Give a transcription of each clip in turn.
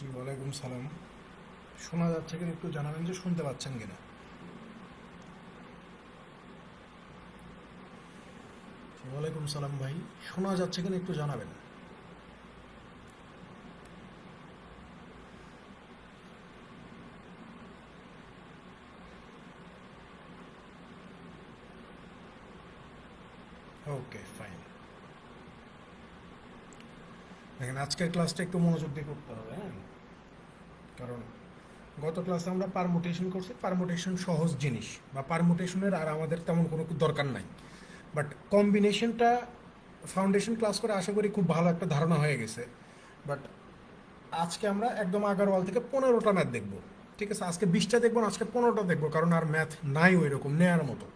জি ওয়ালাইকুম সালাম। শোনা যাচ্ছে কিনা একটু জানাবেন যে শুনতে পাচ্ছেন কিনা। জি ওয়ালাইকুম সালাম ভাই, শোনা যাচ্ছে কিনা একটু জানাবেন। Okay fine. দেখেন আজকের ক্লাসটা একটু মনোযোগ দিয়ে করতে হবে, হ্যাঁ। কারণ গত ক্লাসে আমরা পারমুটেশন করছি, পারমুটেশন সহজ জিনিস, বা পারমুটেশনের আর আমাদের তেমন কোনো দরকার নাই। বাট কম্বিনেশনটা ফাউন্ডেশন ক্লাস করে আশা করি খুব ভালো একটা ধারণা হয়ে গেছে। বাট আজকে আমরা একদম আগারওয়াল থেকে 15টা ম্যাথ দেখবো। ঠিক আছে, আজকে 20টা দেখবো না, আজকে 15টা দেখবো, কারণ আর ম্যাথ নাই ওই রকম নেয়ার মতো।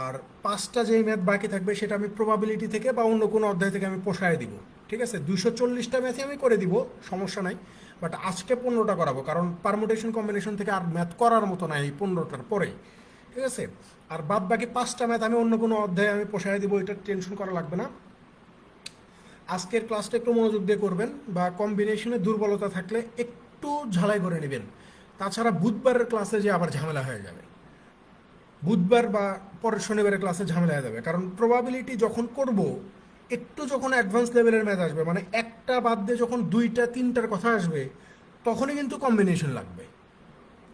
আর 5টা যেই ম্যাথ বাকি থাকবে সেটা আমি প্রবাবিলিটি থেকে বা অন্য কোনো অধ্যায় থেকে আমি পোষায় দিব। ঠিক আছে, 240টা ম্যাথই আমি করে দিব, সমস্যা নাই। বাট আজকে 15টা করাবো, কারণ পারমুটেশন কম্বিনেশন থেকে আর ম্যাথ করার মতো নাই এই 15টার পরেই। ঠিক আছে, আর বাদ বাকি 5টা ম্যাথ আমি অন্য কোনো অধ্যায়ে আমি পোষায় দিব, এটা টেনশন করা লাগবে না। আজকের ক্লাসটা একটু মনোযোগ দিয়ে করবেন, বা কম্বিনেশনে দুর্বলতা থাকলে একটু ঝালাই করে নেবেন। তাছাড়া বুধবারের ক্লাসে যে আবার ঝামেলা হয়ে যাবে, বুধবার বা পরের শনিবারের ক্লাসে ঝামেলা হয়ে যাবে, কারণ প্রবাবিলিটি যখন করব একটু যখন অ্যাডভান্স লেভেলের ম্যাথ আসবে, মানে একটা বাদ দিয়ে যখন দুইটা তিনটার কথা আসবে, তখনই কিন্তু কম্বিনেশন লাগবে।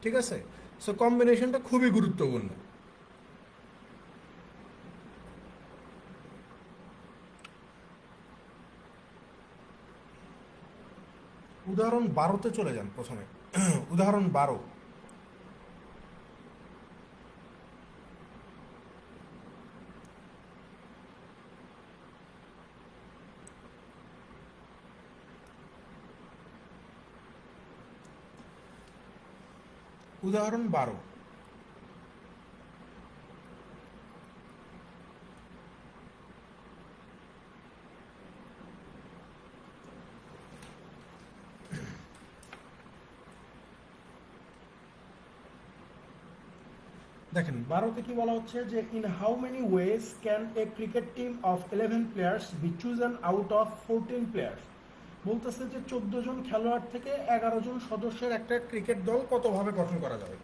ঠিক আছে, সো কম্বিনেশনটা খুবই গুরুত্বপূর্ণ। উদাহরণ 12তে চলে যান প্রথমে। উদাহরণ 12। উদাহরণ 12। দেখেন 12তে কি বলা হচ্ছে যে in how many ways can a cricket team of 11 players be chosen out of 14 players. বলতেছে যে 14 জন খেলোয়াড় থেকে 11 জন সদস্যের একটা ক্রিকেট দল কতভাবে গঠন করা যাবে।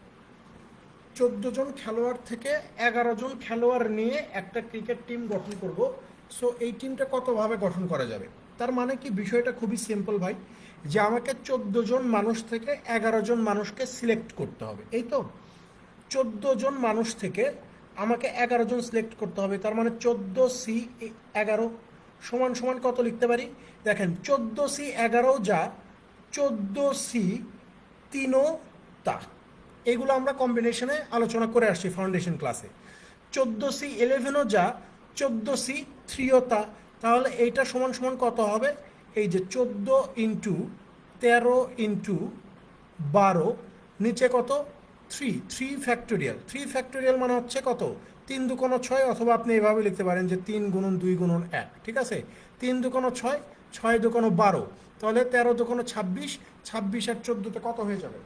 14 জন খেলোয়াড় থেকে 11 জন খেলোয়াড় নিয়ে একটা ক্রিকেট টিম গঠন করব। সো এই টিমটা কতভাবে গঠন করা যাবে। তার মানে কি, বিষয়টা খুবই সিম্পল ভাই, যে আমাকে 14 জন মানুষ থেকে 11 জন মানুষকে সিলেক্ট করতে হবে, এই তো। 14 জন মানুষ থেকে আমাকে 11 জন সিলেক্ট করতে হবে, তার মানে 14C11 সমান সমান কত লিখতে পারি। দেখেন 14C11 যা 14C3 তা, এগুলো আমরা কম্বিনেশনে আলোচনা করে আসছি ফাউন্ডেশন ক্লাসে। 14C11 যা 14C3 তা, তাহলে এইটা সমান সমান কত হবে। এই যে 14 × 13 × 12, নিচে কত, 3 ফ্যাক্টোরিয়াল মানে হচ্ছে কত, 3×2=6, অথবা আপনি এভাবে লিখতে পারেন যে 3×2=1। ঠিক আছে, 3×2=6, 6×2=12, তাহলে 13×2=26, 26 আর 14তে কত হয়ে যাবে,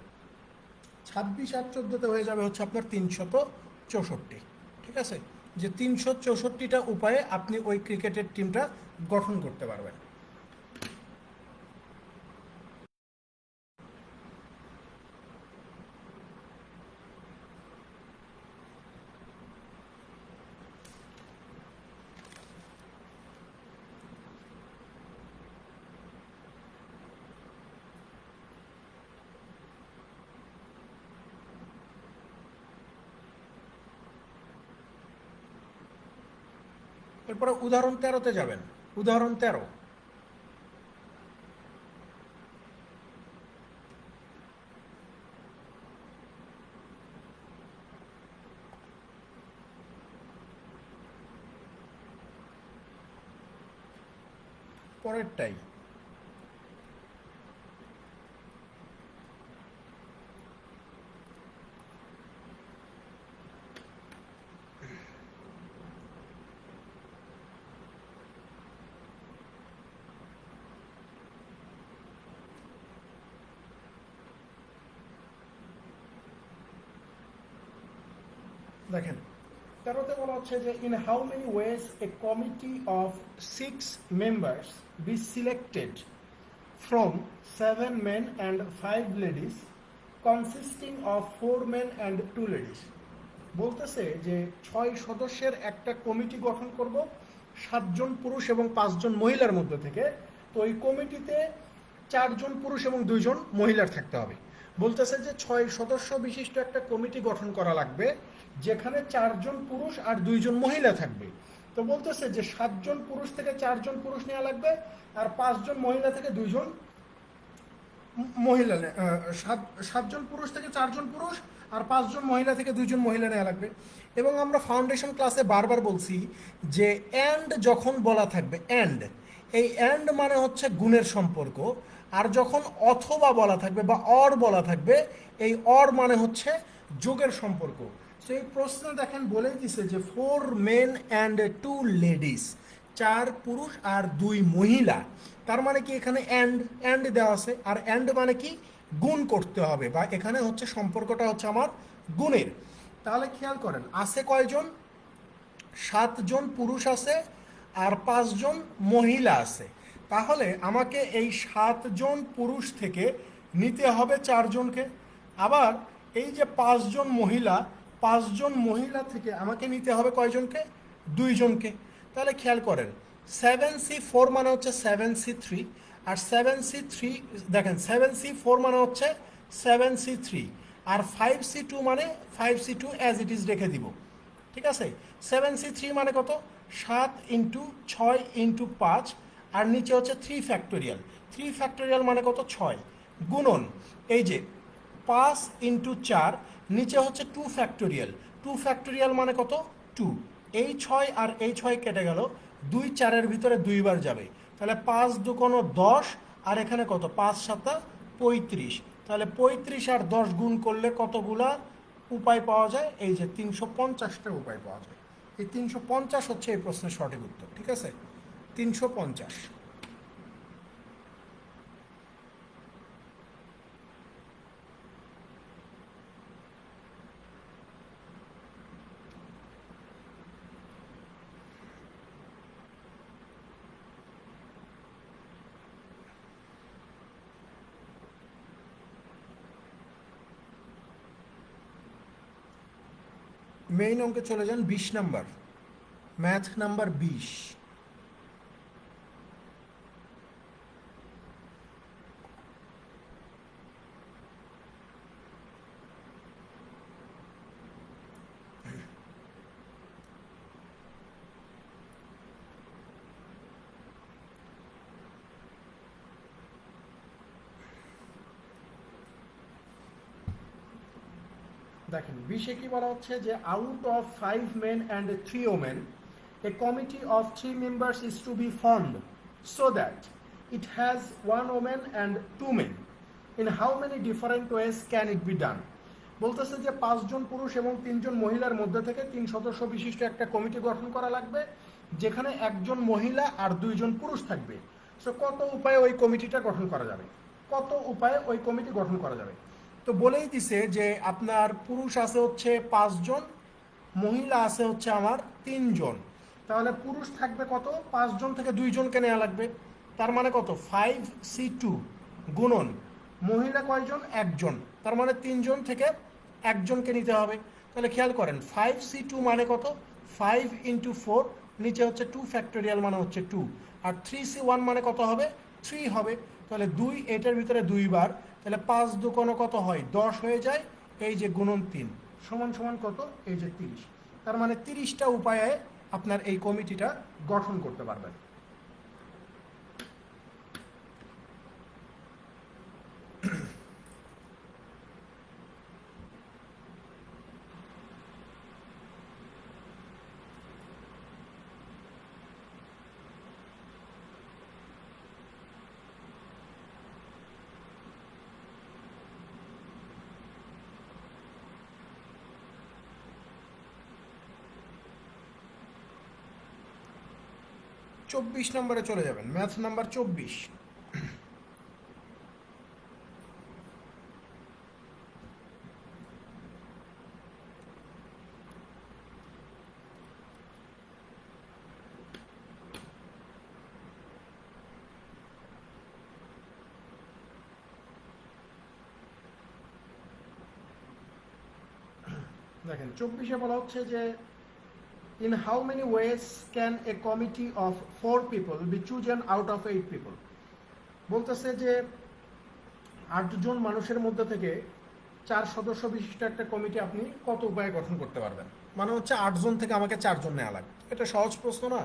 26 আর 14তে হয়ে যাবে হচ্ছে আপনার 364। ঠিক আছে, যে 364টা উপায়ে আপনি ওই ক্রিকেটের টিমটা গঠন করতে পারবেন। এরপরে উদাহরণ 13তে যাবেন। উদাহরণ 13। পরেরটাই। দেখেন 13তে বলা হচ্ছে যে in how many wedge A committee of 6 members B selected from 7 men and 5 ladies consisting of 4 men and 2 ladies. বলতেছে যে 6 সদস্যের একটা কমিটি গঠন করব 7 জন পুরুষ এবং 5 জন মহিলার মধ্যে থেকে। তো এই কমিটিতে 4 জন পুরুষ এবং 2 জন মহিলার থাকতে হবে। বলতেছে যে 6 সদস্য বিশিষ্ট একটা কমিটি গঠন করা লাগবে যেখানে 4 জন পুরুষ আর 2 জন মহিলা থাকবে। তো বলতেছে যে 7 জন পুরুষ থেকে 4 জন পুরুষ নেওয়া লাগবে আর 5 জন মহিলা থেকে 2 জন মহিলা, 7 জন পুরুষ থেকে 4 জন পুরুষ আর 5 জন মহিলা থেকে 2 জন মহিলা নেওয়া লাগবে। এবং আমরা ফাউন্ডেশন ক্লাসে বারবার বলছি যে অ্যান্ড যখন বলা থাকবে, অ্যান্ড, এই অ্যান্ড মানে হচ্ছে গুণের সম্পর্ক, আর যখন অথবা বলা থাকবে বা অর বলা থাকবে, এই অর মানে হচ্ছে যোগের সম্পর্ক। সো এই প্রশ্নে দেখেন বলেই দিছে যে 4 মেন অ্যান্ড 2 লেডিস, 4 পুরুষ আর 2 মহিলা। তার মানে কি এখানে অ্যান্ড দেওয়া আছে, আর অ্যান্ড মানে কি গুণ করতে হবে, বা এখানে হচ্ছে সম্পর্কটা হচ্ছে আমার গুণের। তাহলে খেয়াল করেন আছে কয়জন, 7 জন পুরুষ আছে আর 5 জন মহিলা আছে। তাহলে আমাকে এই 7 জন পুরুষ থেকে নিতে হবে 4 জনকে, আবার এই যে 5 জন মহিলা, 5 জন মহিলা থেকে আমাকে নিতে হবে কয়জনকে, 2 জনকে। তাহলে খেয়াল করেন 7C4 মানে হচ্ছে 7C3, আর 7C3 দেখেন 7C4 মানে হচ্ছে 7C3, আর 5C2 মানে 5C2 অ্যাজ ইট ইজ রেখে দিব। ঠিক আছে, 7C3 মানে কত, 7 ইন্টু 6 ইন্টু 5, আর নিচে হচ্ছে 3 ফ্যাক্টোরিয়াল, 3 ফ্যাক্টোরিয়াল মানে কত 6, গুণন এই যে 5 ইন্টু 4, নিচে হচ্ছে 2 ফ্যাক্টোরিয়াল, 2 ফ্যাক্টোরিয়াল মানে কত 2, এই 6 আর এই 6 কেটে গেল, 2 4-এর ভিতরে 2 বার যাবে, তাহলে 5 দুগুণ 10, আর এখানে কত 5 7 35, তাহলে 35 আর 10 গুণ করলে কতগুলা উপায় পাওয়া যায়, এই যে 350টা উপায় পাওয়া যায়। এই 350 হচ্ছে এই প্রশ্নের সঠিক উত্তর। ঠিক আছে, 350। মেইন অঙ্কে চলে যান 20 নাম্বার, ম্যাথ নাম্বার 20। দেখেন 20-এ কি বলা হচ্ছে যে out of 5 men and 3 women a committee of 3 members is to be formed so that it has 1 woman and 2 men. In how many different ways can it be done? বলতেছে যে 5 জন পুরুষ এবং 3 জন মহিলার মধ্যে থেকে 3 সদস্য বিশিষ্ট একটা কমিটি গঠন করা লাগবে যেখানে একজন মহিলা আর 2 জন পুরুষ থাকবে। সো কত উপায়ে ওই কমিটিটা গঠন করা যাবে, কত উপায়ে ওই কমিটি গঠন করা যাবে। তো বলেই দিছে যে আপনার পুরুষ আছে হচ্ছে 5 জন, মহিলা আছে হচ্ছে আমার 3 জন। তাহলে পুরুষ থাকবে কত, 5 জন থেকে 2 জনকে নেওয়া লাগবে, তার মানে কত 5C2 গুণন মহিলা কয়জন, একজন, তার মানে 3 জন থেকে একজনকে নিতে হবে। তাহলে খেয়াল করেন 5C2 মানে কত 5 ইন্টু 4, নিচে হচ্ছে 2 ফ্যাক্টোরিয়াল মানে হচ্ছে 2, আর 3C1 মানে কত হবে 3 হবে। তাহলে 2 এটার ভিতরে 2 বার, তাহলে 5 দুগুণ কত হয় 10 হয়ে যায়, এই যে গুণন 3 সমান সমান কত, এই যে 30। তার মানে 30টা উপায়ে আপনার এই কমিটিটা গঠন করতে পারবেন। চব্বিশ নম্বরে চলে যাবেন, ম্যাথ নাম্বার 24। দেখেন 24-এ বলা হচ্ছে যে in how many ways can a committee of 4 people be chosen out of 8 people. বলতেছে যে 8 জন মানুষের মধ্যে থেকে 4 সদস্য বিশিষ্ট একটা কমিটি আপনি কত উপায়ে গঠন করতে পারবেন। মানে হচ্ছে 8 জন থেকে আমাকে 4 জন নেওয়া লাগবে। এটা সহজ প্রশ্ন না?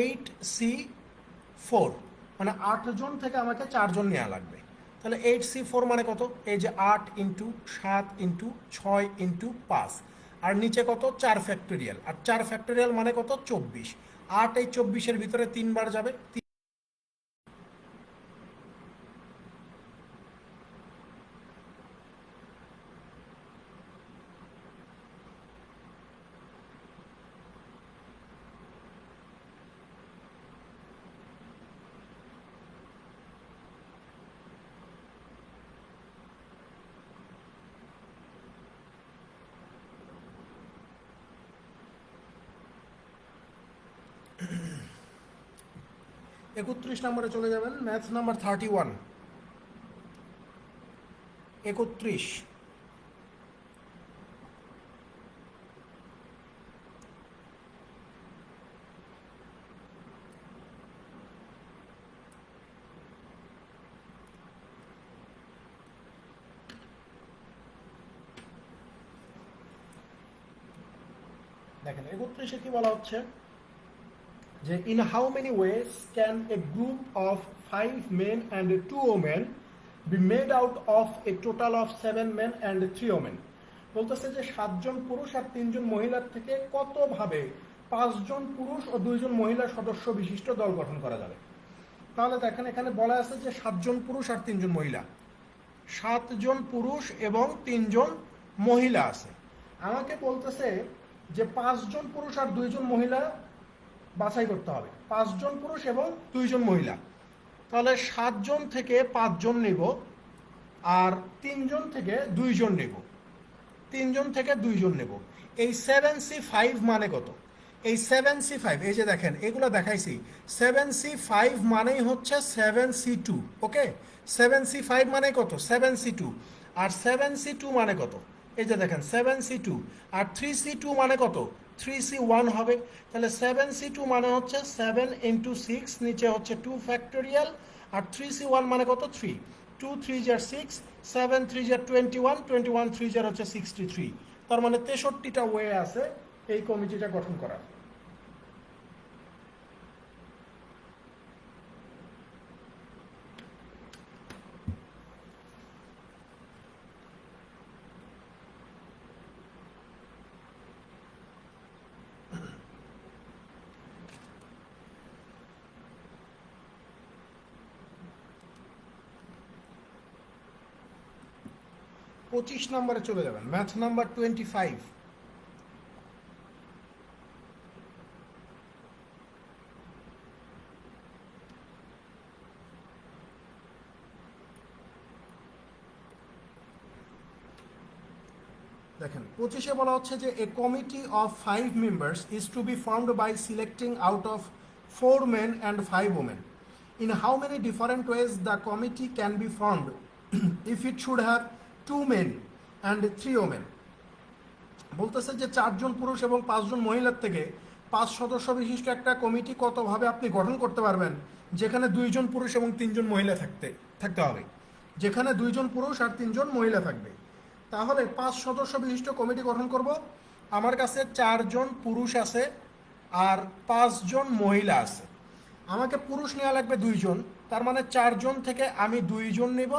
8C4 মানে 8 জন থেকে আমাকে 4 জন নেওয়া লাগবে। তাহলে 8C4 মানে কত? এই যে 8 ইন্টু 7 ইন্টু 6 ইন্টু 5 আর নিচে কত? 4 ফ্যাক্টোরিয়াল। আর 4 ফ্যাক্টোরিয়াল মানে কত? 24। 8 এই 24-এর ভিতরে 3 বার যাবে। একত্রিশ নম্বরে চলে যাবেন, ম্যাথ নাম্বার 31। 31। দেখেন 31-এ কি বলা হচ্ছে যে in how many ways can A group of 5 men and 2 women be made out of A total of 7 main and 3 women. বলতেছে যে 7 জন পুরুষ আর 3 জন মহিলার থেকে কতভাবে 5 জন পুরুষ ও 2 জন মহিলা সদস্য বিশিষ্ট দল গঠন করা যাবে। তাহলে দেখেন এখানে বলা আছে যে 7 জন পুরুষ আর 3 জন মহিলা, 7 জন পুরুষ এবং 3 জন মহিলা আছে। আমাকে বলতেছে যে 5 জন পুরুষ আর 2 জন মহিলা বাছাই করতে হবে। 5 জন পুরুষ এবং 2 জন মহিলা। তাহলে 7 জন থেকে 5 জন নেব আর 3 জন থেকে 2 জন নেব। 3 জন থেকে 2 জন নেব। এই 7C5 মানে কত? এই 7C5 এই যে দেখেন এগুলো দেখাইছি। 7C5 মানেই হচ্ছে 7C2। ওকে, 7C5 মানে কত? 7C2। আর 7C2 মানে কত? এই যে দেখেন 7C2। আর 3C2 মানে কত? 3C1 হবে। তাহলে 7C2 মানে হচ্ছে 7 ইন্টু 6, নিচে হচ্ছে 2 ফ্যাক্টোরিয়াল। আর 3C1 মানে কত? 3। 2 3 jar 6, 7 3 jar 21, 21 3 jar হচ্ছে 63। তার মানে 63টা ওয়ে আছে এই কমিটিটা গঠন করার। পঁচিশ নম্বরে চলে যাবেন, ম্যাথ নাম্বার 25। দেখেন 25-এ বলা হচ্ছে যে a committee of 5 members is to be formed by selecting out of 4 men and 5 women. In how many different ways the committee can be formed if it should have 2 men and 3 women. বলতেছে যে 4 জন পুরুষ এবং 5 জন মহিলার থেকে 5 সদস্য বিশিষ্ট একটা committee কতভাবে আপনি গঠন করতে পারবেন, যেখানে 2 জন পুরুষ এবং 3 জন মহিলা থাকতে হবে। যেখানে 2 জন পুরুষ আর 3 জন মহিলা থাকবে। তাহলে 5 সদস্য বিশিষ্ট কমিটি গঠন করব। আমার কাছে 4 জন পুরুষ আছে আর 5 জন মহিলা আছে। আমাকে পুরুষ নেওয়া লাগবে 2 জন, তার মানে 4 জন থেকে আমি 2 জন নেব।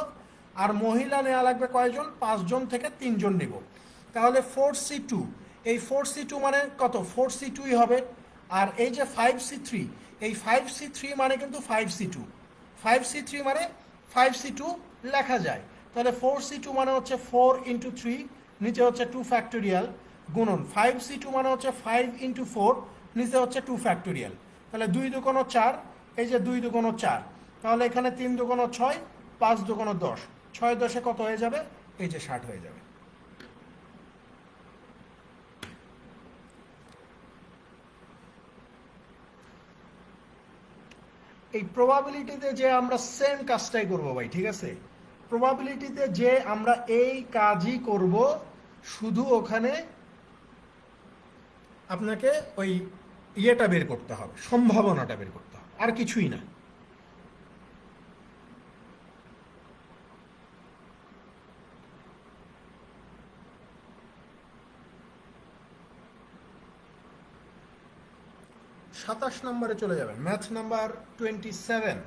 আর মহিলা নেওয়া লাগবে কয়জন? 5 জন থেকে 3 জন নেব। তাহলে 4C2, এই 4C2 মানে কত? 4C2ই হবে। আর এই যে 5C3, এই 5C3 মানে কিন্তু 5C2। 5C3 মানে 5C2 লেখা যায়। তাহলে 4C2 মানে হচ্ছে 4 ইন্টু 3, নিচে হচ্ছে 2 ফ্যাক্টোরিয়াল, গুণন 5C2 মানে হচ্ছে 5 ইন্টু 4, নিচে হচ্ছে 2 ফ্যাক্টোরিয়াল। তাহলে 2 দুগুণ 4, এই যে 2 দুগুণ 4। তাহলে এখানে 3 দুগুণ 6, 5 দুগুণ 10, 6 10-এ কত হয়ে যাবে? এই যে 60 হয়ে যাবে। এই প্রবাবিলিটিতে যে আমরা সেম কাজটাই করব ভাই, ঠিক আছে? প্রবাবিলিটিতে যে আমরা এই কাজই করব, শুধু ওখানে আপনাকে ওই ইয়েটা বের করতে হবে, সম্ভাবনাটা বের করতে হবে, আর কিছুই না। সাতাশ নম্বরে চলে যাবেন, ম্যাথ নাম্বার 27।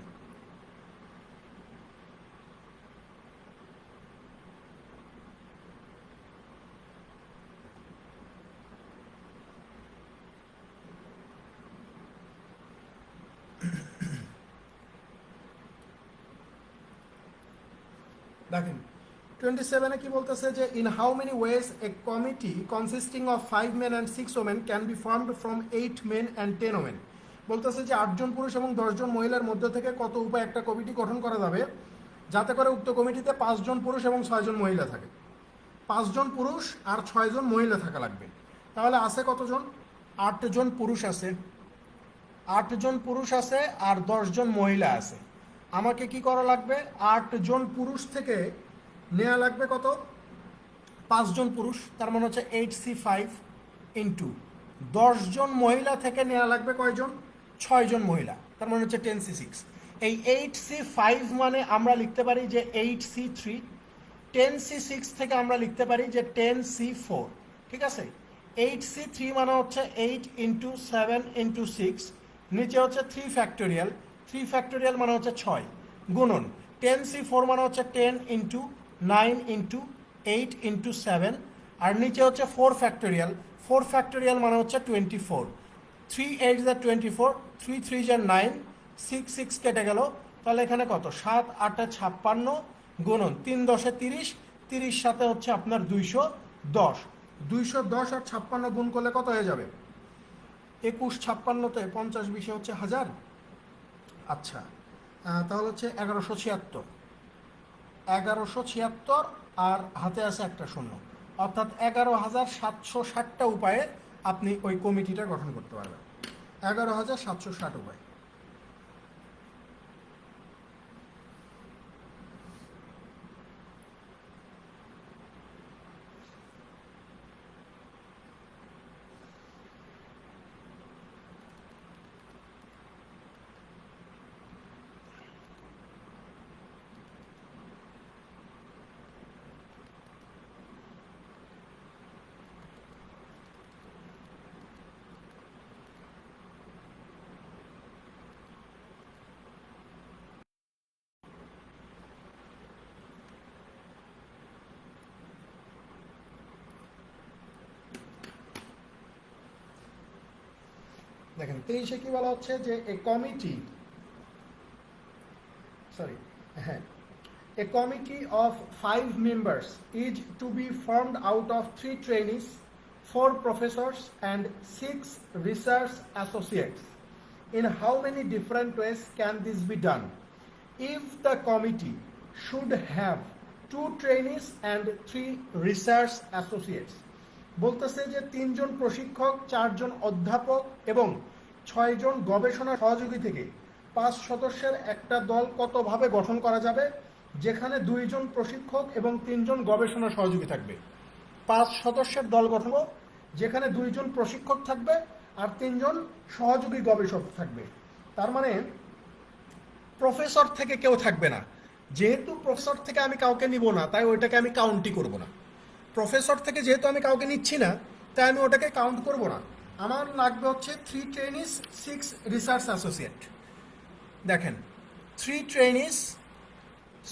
দেখেন 27-এ কি বলতেছে যে in how many wedge A committee consisting of 5 men and 6 women can be formed from 8 men and 10 women। বলতেছে যে 8জন পুরুষ এবং 10জন মহিলার মধ্যে থেকে কত উপায়ে একটা কমিটি গঠন করা যাবে যাতে করে উক্ত কমিটিতে 5জন পুরুষ এবং 6জন মহিলা থাকে। 5জন পুরুষ আর 6জন মহিলা থাকা লাগবে। তাহলে আছে কতজন? 8জন পুরুষ আছে, 8জন পুরুষ আছে আর 10জন মহিলা আছে। আমাকে কি করা লাগবে? 8জন পুরুষ থেকে নেওয়া লাগবে কত? 5জন পুরুষ, তার মানে হচ্ছে 8C5 ইন্টু 10জন মহিলা থেকে নেওয়া লাগবে কয়জন? 6জন মহিলা, তার মানে হচ্ছে 10C6। এই 8C5 মানে আমরা লিখতে পারি যে 8C3, 10C6 থেকে আমরা লিখতে পারি যে 10C4, ঠিক আছে। 8C3 মানে হচ্ছে 8 ইন্টু 7 ইন্টু 6, নিচে হচ্ছে 3 ফ্যাক্টোরিয়াল, 3 ফ্যাক্টোরিয়াল মানে হচ্ছে 6, গুণন 10C4 মানে হচ্ছে 10 ইন্টু 9 ইন্টু 8 ইন্টু 7, আর নিচে হচ্ছে 4 ফ্যাক্টোরিয়াল, 4 ফ্যাক্টোরিয়াল মানে হচ্ছে 24, 3 8 যা 24, 3 3 যা 9, 6 6 কেটে গেল। তাহলে এখানে কত? 7 8 56 গুণন 3 10 30, 30 সাথে হচ্ছে আপনার 210, 210 আর 56 গুণ করলে কত হয়ে যাবে? 21 56-তে 50 20 হচ্ছে 1000। আচ্ছা, তাহলে হচ্ছে 1176, 1176 আর হাতে আছে একটা শূন্য, অর্থাৎ 11,760টা উপায়ে আপনি ওই কমিটিটা গঠন করতে পারবেন। 11,760 উপায়। দেখেন 23-এ কি বলা হচ্ছে যে এ কমিটি, সরি, হ্যাঁ, a committee of 5 members is to be formed out of 3 trainees, 4 professors and 6 research associates. In how many different ways can this be done? If the committee should have 2 trainees and 3 research associates, বলতেছে যে 3জন প্রশিক্ষক, 4জন অধ্যাপক এবং 6জন গবেষণা সহযোগী থেকে 5 সদস্যের একটা দল কতভাবে গঠন করা যাবে যেখানে 2জন প্রশিক্ষক এবং 3জন গবেষণা সহযোগী থাকবে। 5 সদস্যের দল গঠন যেখানে 2জন প্রশিক্ষক থাকবে আর 3জন সহযোগী গবেষক থাকবে। তার মানে প্রফেসর থেকে কেউ থাকবে না। যেহেতু প্রফেসর থেকে আমি কাউকে নিব না, তাই ওইটাকে আমি কাউন্টই করব না। প্রফেসর থেকে যেহেতু আমি কাউকে নিচ্ছি না, তাই আমি ওটাকে কাউন্ট করব না। আমার লাগবে হচ্ছে 3 ট্রেনিস 6 রিসার্চ অ্যাসোসিয়েট। দেখেন 3 ট্রেনিস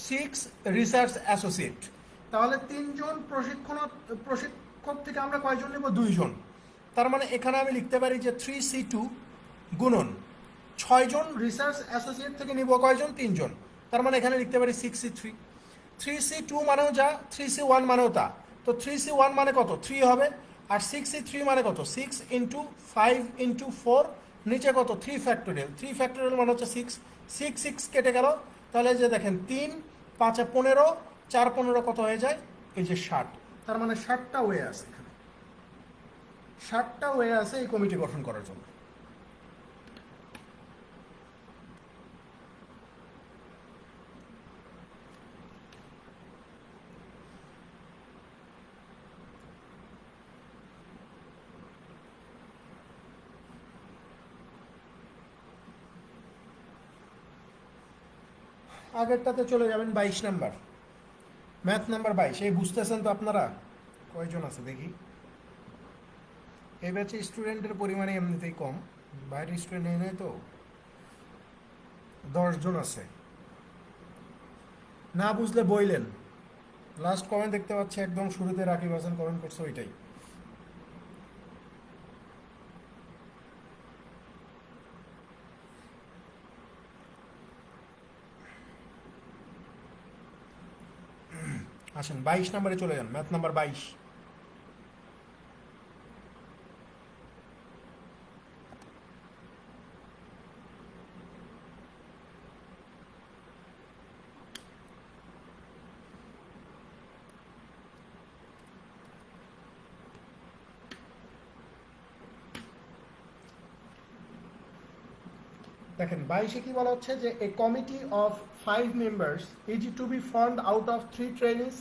6 রিসার্চ অ্যাসোসিয়েট, তাহলে 3জন প্রশিক্ষক থেকে আমরা কয়জন নেব? 2জন। তার মানে এখানে আমি লিখতে পারি যে 3C2 গুণন 6জন রিসার্চ অ্যাসোসিয়েট থেকে নিব কয়জন? 3জন। তার মানে এখানে লিখতে পারি 6C3। 3C2 মানেও যা, 3C1 মানেও তা, তো 3C1 মানে কত? 3 হবে, আর 6C3 মানে কত? 6 ইন্টু 5 ইন্টু 4, নিচে কত? 3 ফ্যাক্টোরিয়াল, 3 ফ্যাক্টোরিয়াল মানে হচ্ছে 6, 6 6 কেটে গেল। তাহলে যে দেখেন 3 5 15, 4 15 কত হয়ে যায়? এই যে 60। তার মানে 60টা ওয়ে আছে এখানে, 60টা ওয়ে আছে এই কমিটি গঠন করার জন্য। আগেরটাতে চলে যাবেন 22 নাম্বার, ম্যাথ নাম্বার 22। এই বুঝতেছেন তো আপনারা কয়জন আছে দেখি? এই ব্যাচে স্টুডেন্টের পরিমাণে এমনিতেই কম, বাইরের স্টুডেন্ট এনে তো 10 জন আছে। না বুঝলে বইলেন। লাস্ট কমেন্ট দেখতে পাচ্ছি একদম শুরুতে রাকিব হাসান কমেন্ট করছে, ওইটাই। আসেন 22 নাম্বারে চলে যান, ম্যাথ নাম্বার 22। দেখেন 22-এ কি বলা হচ্ছে যে a committee of 5 members is to be formed out of 3 trainees,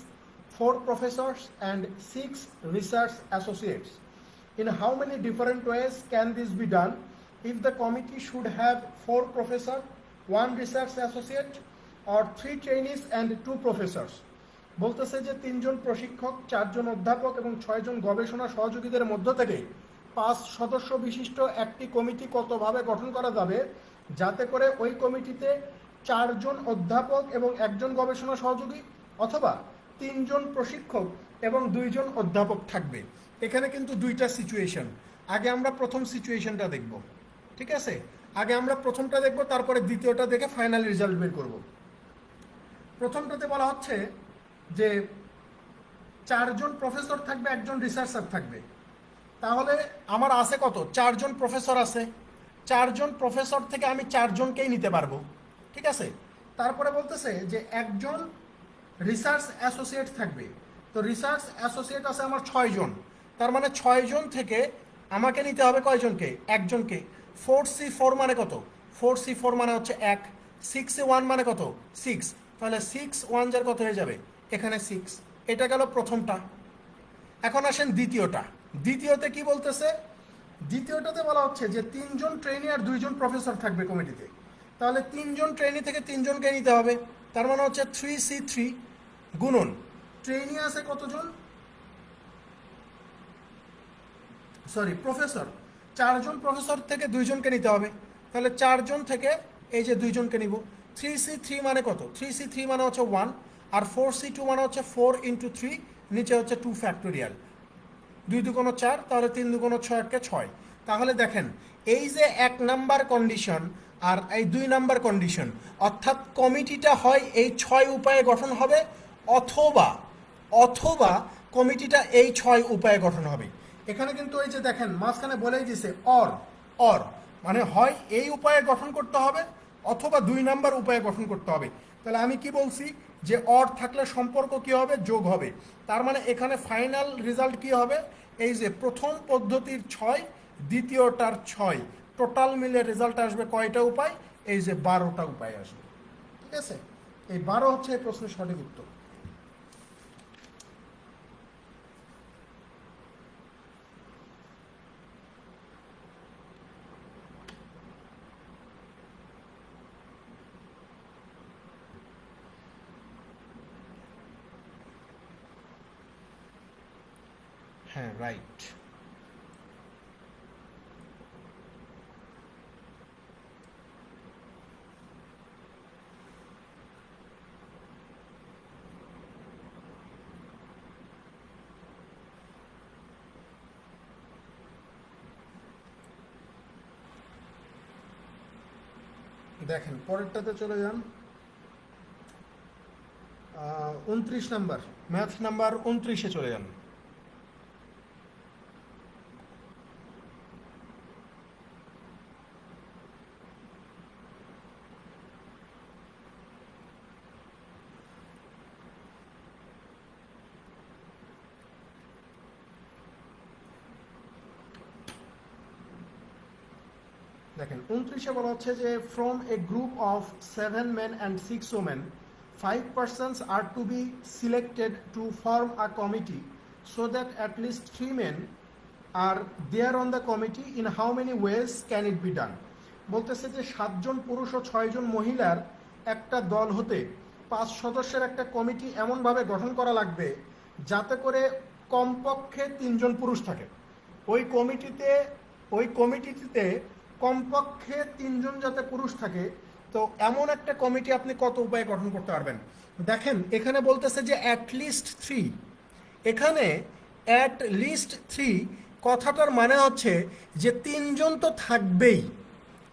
4 professors and 6 research associates. In how many different ways can this be done? If the committee should have 4 professors, 1 research associate, or 3 trainees and 2 professors. বলতেছে যে 3 জন প্রশিক্ষক, 4 জন অধ্যাপক এবং 6 জন গবেষণা সহযোগীদের মধ্য থেকে 5 সদস্য বিশিষ্ট একটি কমিটি কতভাবে গঠন করা যাবে যাতে করে ওই কমিটিতে 4 জন অধ্যাপক এবং 1 জন গবেষণা সহযোগী অথবা 3 জন প্রশিক্ষক এবং 2 জন অধ্যাপক থাকবে। এখানে কিন্তু দুইটা সিচুয়েশন। আগে আমরা প্রথম সিচুয়েশনটা দেখব, ঠিক আছে? আগে আমরা প্রথমটা দেখব, তারপরে দ্বিতীয়টা দেখে ফাইনাল রেজাল্ট বের করব। প্রথমটাতে বলা হচ্ছে যে 4 জন প্রফেসর থাকবে, 1 জন রিসার্চার থাকবে। তাহলে আমার আছে কত? 4 জন প্রফেসর আছে। 4 জন প্রফেসর থেকে আমি 4 জনকেই নিতে পারবো, ঠিক আছে? তারপরে বলতেছে যে 1 জন রিসার্চ অ্যাসোসিয়েট থাকবে। তো রিসার্চ অ্যাসোসিয়েট আছে আমার 6 জন। তার মানে 6 জন থেকে আমাকে নিতে হবে কয়জনকে? 1 জনকে। 4C4 মানে কত? 4C4 মানে হচ্ছে 1। 6C1 মানে কত? 6। তাহলে 6 1 যার কত হয়ে যাবে? এখানে 6। এটা গেল প্রথমটা। এখন আসেন দ্বিতীয়টা। দ্বিতীয়তে কি বলতেছে? দ্বিতীয়টাতে বলা হচ্ছে যে 3 জন ট্রেনি আর 2 জন প্রফেসর থাকবে কমিটিতে। তাহলে 3 জন ট্রেনি থেকে 3 জনকে নিতে হবে। তার মানে হচ্ছে 3C3 গুণন ট্রেনি আছে কতজন? Sorry, professor. 4 জন প্রফেসর থেকে 2 জনকে নিতে হবে। তাহলে 4 জন থেকে এই যে 2 জনকে নিব। 3C3 মানে কত? 3C3 মানে হচ্ছে 1, আর 4C2 মানে হচ্ছে 4 × 3, নিচে হচ্ছে 2 ফ্যাক্টোরিয়াল। 2 দুগুণ 4, তাহলে 3 দুগুণ 6 × 6। তাহলে দেখেন এই যে 1 নাম্বার কন্ডিশন আর এই 2 নাম্বার কন্ডিশন, অর্থাৎ কমিটিটা হয় এই 6 উপায়ে গঠন হবে, অথবা অথবা কমিটিটা এই 6 উপায়ে গঠন হবে। এখানে কিন্তু এই যে দেখেন মাঝখানে বলেই দিছে অর। অর মানে হয় এই উপায়ে গঠন করতে হবে অথবা 2 নাম্বার উপায়ে গঠন করতে হবে। তাহলে আমি কি বলছি যে অর থাকলে সম্পর্ক কি হবে? যোগ হবে। তার মানে এখানে ফাইনাল রেজাল্ট কি হবে? এই যে প্রথম পদ্ধতির 6, দ্বিতীয়টার 6, টোটাল মিলে রেজাল্ট আসবে কয়টা উপায়? এই যে 12টা উপায় আসবে, ঠিক আছে? এই 12 হচ্ছে এই প্রশ্নের সঠিক উত্তর। হ্যাঁ, রাইট। দেখেন পরেরটাতে চলে যান। 29 নাম্বার, ম্যাথ নাম্বার 29-এ চলে যান। দেখেন 29-এ বলা হচ্ছে যে from a group of 7 men and 6 women, 5 persons are to be selected to form a committee so that at least 3 men are there on the committee. In how many ways can it be done? বলতেছে যে 7 জন পুরুষ ও 6 জন মহিলার একটা দল হতে 5 সদস্যের একটা committee এমনভাবে গঠন করা লাগবে যাতে করে কমপক্ষে 3 জন পুরুষ থাকে। ওই কমিটিতে কমপক্ষে 3 জন যাতে পুরুষ থাকে। তো এমন একটা কমিটি আপনি কত উপায়ে গঠন করতে পারবেন? দেখেন এখানে বলতেছে যে অ্যাটলিস্ট 3। এখানে অ্যাট লিস্ট 3 কথাটার মানে হচ্ছে যে 3 জন তো থাকবেই,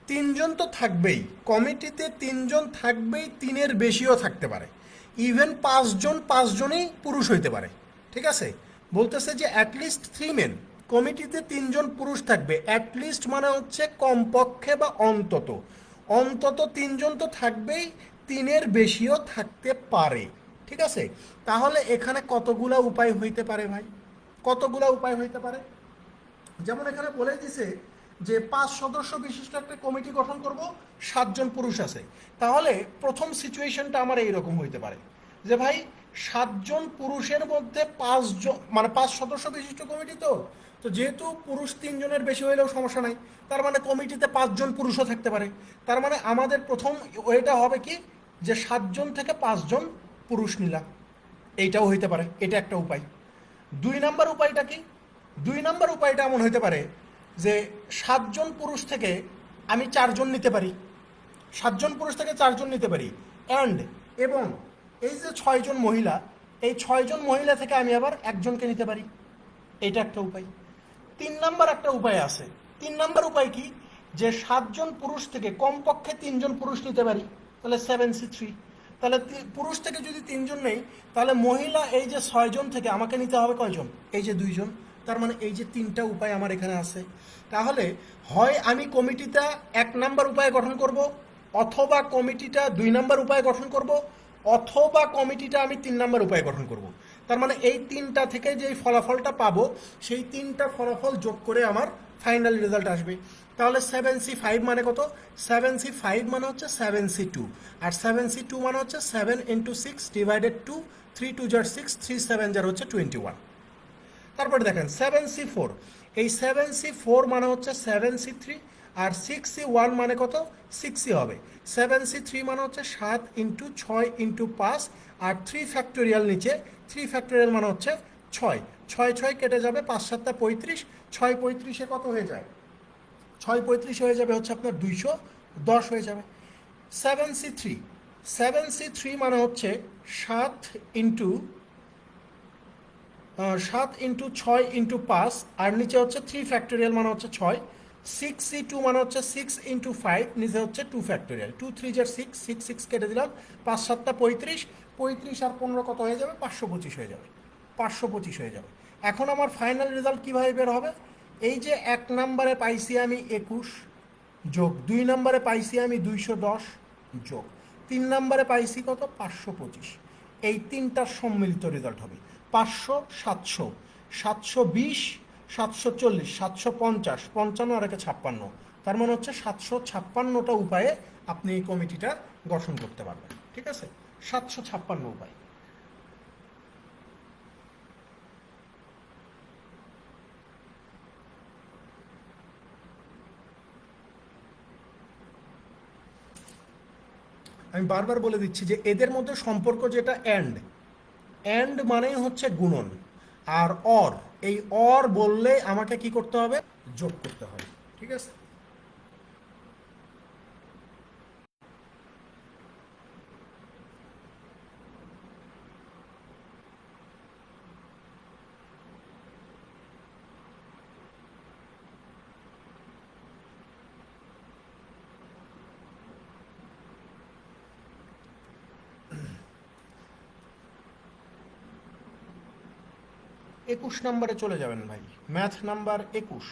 3 জন তো থাকবেই কমিটিতে, 3 জন থাকবেই, 3-এর বেশিও থাকতে পারে, ইভেন 5 জন 5জনই পুরুষ হইতে পারে। ঠিক আছে, বলতেছে যে অ্যাটলিস্ট 3 মেন, কমিটিতে 3 জন পুরুষ থাকবে। অ্যাটলিস্ট মানে হচ্ছে কমপক্ষে বা অন্তত, অন্তত 3 জন তো থাকবেই, 3-এর বেশিও থাকতে পারে। ঠিক আছে, তাহলে এখানে কতগুলা উপায় হইতে পারে ভাই? কতগুলা উপায় হইতে পারে? যেমন এখানে বলে দিছে যে 5 সদস্য বিশিষ্ট একটা কমিটি গঠন করব, 7 জন পুরুষ আছে। তাহলে প্রথম সিচুয়েশনটা আমার এইরকম হইতে পারে যে ভাই 7 জন পুরুষের মধ্যে 5 জন, মানে 5 সদস্য বিশিষ্ট কমিটি, তো তো যেহেতু পুরুষ 3 জনের বেশি হইলেও সমস্যা নাই, তার মানে কমিটিতে 5 জন পুরুষও থাকতে পারে। তার মানে আমাদের প্রথম ওয়েটা হবে কি, যে 7 জন থেকে 5 জন পুরুষ নিলাম। এইটাও হইতে পারে, এটা একটা উপায়। 2 নাম্বার উপায়টা কি? 2 নাম্বার উপায়টা এমন হইতে পারে যে 7 জন পুরুষ থেকে আমি 4 জন নিতে পারি, 7 জন পুরুষ থেকে 4 জন নিতে পারি, এবং এই যে 6 জন মহিলা, এই 6 জন মহিলা থেকে আমি আবার একজনকে নিতে পারি। এটা একটা উপায়। 3 নাম্বার একটা উপায় আছে। 3 নাম্বার উপায় কি, যে 7 জন পুরুষ থেকে কমপক্ষে 3 জন পুরুষ নিতে পারি, তাহলে 7C3। তাহলে পুরুষ থেকে যদি 3 জন নেই, তাহলে মহিলা এই যে 6 জন থেকে আমাকে নিতে হবে কয়জন? এই যে 2 জন। তার মানে এই যে 3টা উপায় আমার এখানে আছে। তাহলে হয় আমি কমিটিটা 1 নাম্বার উপায়ে গঠন করব, অথবা কমিটিটা 2 নাম্বার উপায়ে গঠন করব, অথবা কমিটিটা আমি 3 নাম্বার উপায়ে গঠন করব। তার মানে এই 3টা থেকে যে ফলাফলটা পাবো, সেই 3টা ফলাফল যোগ করে আমার ফাইনাল রেজাল্ট আসবে। তাহলে 7C5 মানে কত? 7C5 মানে হচ্ছে 7C2, আর 7C2 মানে হচ্ছে 7 × 6 / 2, 3 2 = 6, 3 7 হচ্ছে 21। তারপরে দেখেন 7C4, এই 7C4 মানে হচ্ছে 7C3, আর 6C1 মানে কত? 6C হবে। 7C3 মানে হচ্ছে 7 × 6 × 5, আর 3 ফ্যাক্টোরিয়াল নিচে, 3 ফ্যাক্টোরিয়াল মানে হচ্ছে 6, 6 6 কেটে যাবে, 5 7 35, 6 35-এ কত হয়ে যায়? 6 35 হয়ে যাবে হচ্ছে আপনার 210 হয়ে যাবে। 7C3, 7C3 মানে হচ্ছে 7 × 6 × 5, আর নিচে হচ্ছে 3 ফ্যাক্টোরিয়াল মানে হচ্ছে 6। 6C2 মানে হচ্ছে 6 × 5, নিচে হচ্ছে 2 ফ্যাক্টোরিয়াল, 2 3 = 6, 6 6 কেটে দিলাম, 5 7 35, 35 আর 15 কত হয়ে যাবে? 525 হয়ে যাবে, 525 হয়ে যাবে। এখন আমার ফাইনাল রেজাল্ট কীভাবে বের হবে? এই যে 1 নাম্বারে পাইছি আমি 21, যোগ 2 নাম্বারে পাইছি আমি 210, যোগ 3 নাম্বারে পাইছি কত? 525। এই 3টার সম্মিলিত রেজাল্ট হবে 500, 700, 720, 740, 750, 55 আর 56। তার মানে হচ্ছে 756টা উপায়ে আপনি এই কমিটিটা গঠন করতে পারবেন। ঠিক আছে, 756 উপায়। আমি বারবার বলে দিচ্ছি যে এদের মধ্যে সম্পর্ক যেটা অ্যান্ড মানেই হচ্ছে গুণন, আর অর, এই অর বললে আমাকে কি করতে হবে? যোগ করতে হবে। ঠিক আছে, একুশ নাম্বারে চলে যাবেন ভাই, ম্যাথ নাম্বার 21।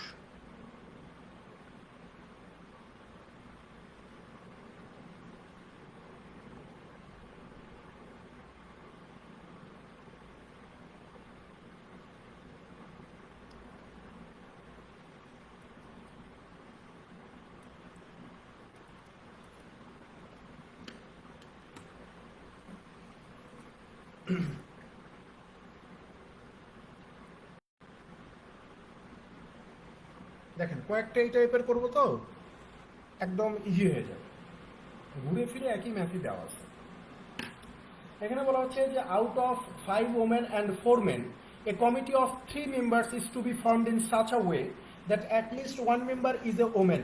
দেখেন কয়েকটা এই টাইপের করবো, তো একদম ইজি হয়ে যাবে। ঘুরে ফিরে একই ম্যাথই দেওয়া আছে। এখানে বলা হচ্ছে যে out of 5 women and 4 men a committee of 3 members is to be formed in such a way that at least one member is a woman.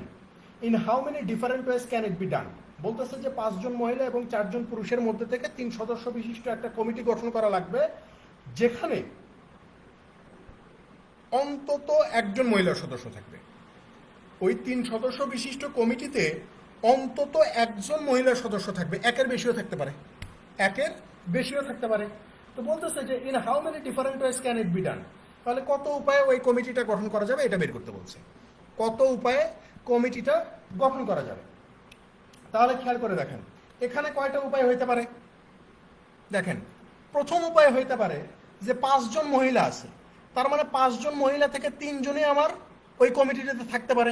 In how many different ways can it be done? বলতেছে যে 5 জন মহিলা এবং 4 জন পুরুষের মধ্যে থেকে 3 সদস্য বিশিষ্ট একটা কমিটি গঠন করা লাগবে, যেখানে অন্তত একজন মহিলা সদস্য থাকবে। ওই 3 সদস্য বিশিষ্ট কমিটিতে অন্তত একজন মহিলা সদস্য থাকবে, একের বেশিও থাকতে পারে, একের বেশিও থাকতে পারে। তো বলতেছে যে in how many different wedge can it be done, তাহলে কত উপায়ে ওই কমিটিটা গঠন করা যাবে এটা বের করতে বলছে। কত উপায়ে কমিটিটা গঠন করা যাবে, তাহলে খেয়াল করে দেখেন এখানে কয়টা উপায় হইতে পারে। দেখেন প্রথম উপায় হইতে পারে যে 5 জন মহিলা আছে, তার মানে 5 জন মহিলা থেকে 3 জনই আমার ওই কমিটিটাতে থাকতে পারে,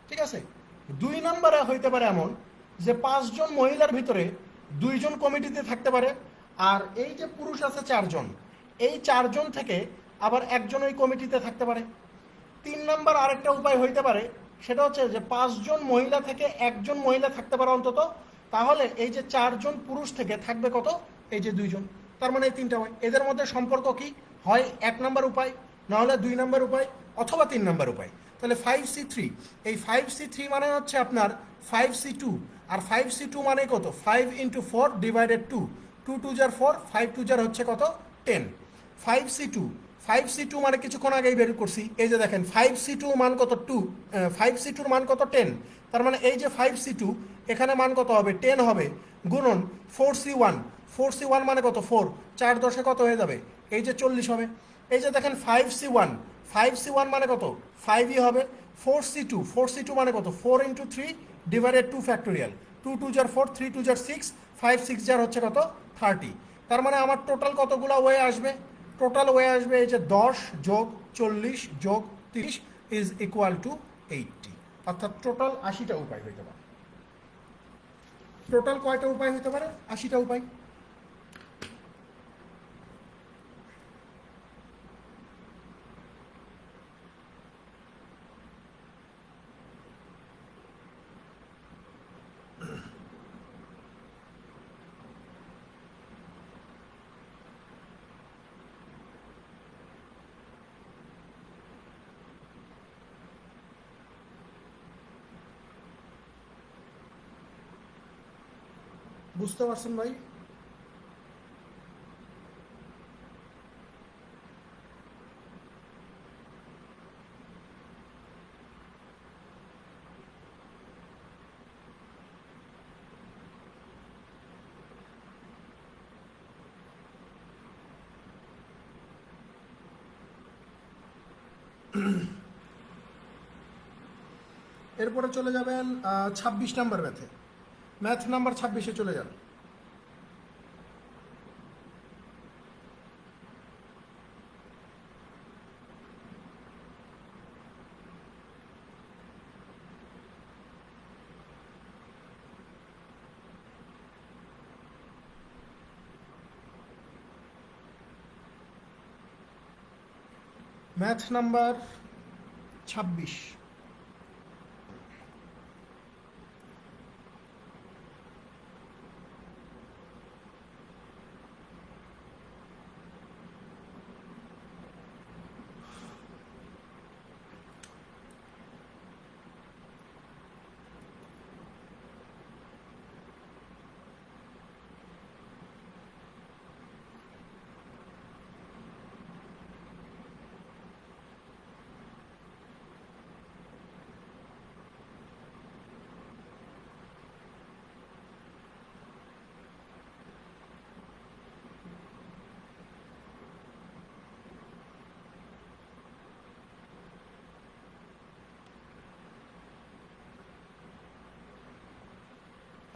ঠিক আছে। 2 নম্বরে হইতে পারে এমন যে 5 জন মহিলার ভিতরে 2 জন কমিটিতে থাকতে পারে, আর এই যে পুরুষ আছে 4 জন, এই 4 জন থেকে আবার একজন ওই কমিটিতে থাকতে পারে। 3 নম্বর আরেকটা উপায় হইতে পারে, সেটা হচ্ছে যে 5 জন মহিলা থেকে একজন মহিলা থাকতে পারে অন্তত, তাহলে এই যে 4 জন পুরুষ থেকে থাকবে কত, এই যে 2 জন, তার মানে এই 3টা হয়। এদের মধ্যে সম্পর্ক কি হয়, 1 নম্বর উপায়, নাহলে 2 নম্বর উপায়, অথবা 3 নম্বর উপায়। তাহলে 5C3, এই 5C3 মানে হচ্ছে আপনার 5C2, আর 5C2 মানে কত, 5 × 4 / 2, 2 2 * 4, 5 2 * হচ্ছে কত 10। 5C2 মানে কিছুক্ষণ আগেই বের করছি, এই যে দেখেন 5C2 মান কত 2, 5C2 মান কত 10, তার মানে এই যে 5C2 এখানে মান কত হবে 10 হবে, গুণন 4C1 মানে কত 4, 4 10 কত হয়ে যাবে, এই যে 40 হবে। এই যে দেখেন 5C1 মানে কত 5ই হবে। 4C2 মানে কত 4 × 3 / 2 ফ্যাক্টোরিয়াল, 2 2 * 4, 3 2 * 6, 5 6 * হচ্ছে কত 30। তার মানে আমার টোটাল কতগুলো ওয়ে আসবে, টোটাল ওয়ে আসবে এই যে 10 + 40 + 30 = 80, অর্থাৎ টোটাল 80টা উপায় হইতে পারে। টোটাল কয়টা উপায় হইতে পারে, 80টা উপায়। বুঝতে পারছেন ভাই? এরপরে চলে যাবেন 26 নাম্বার ম্যাথ নাম্বার 26-এ চলে যান। Math number 26।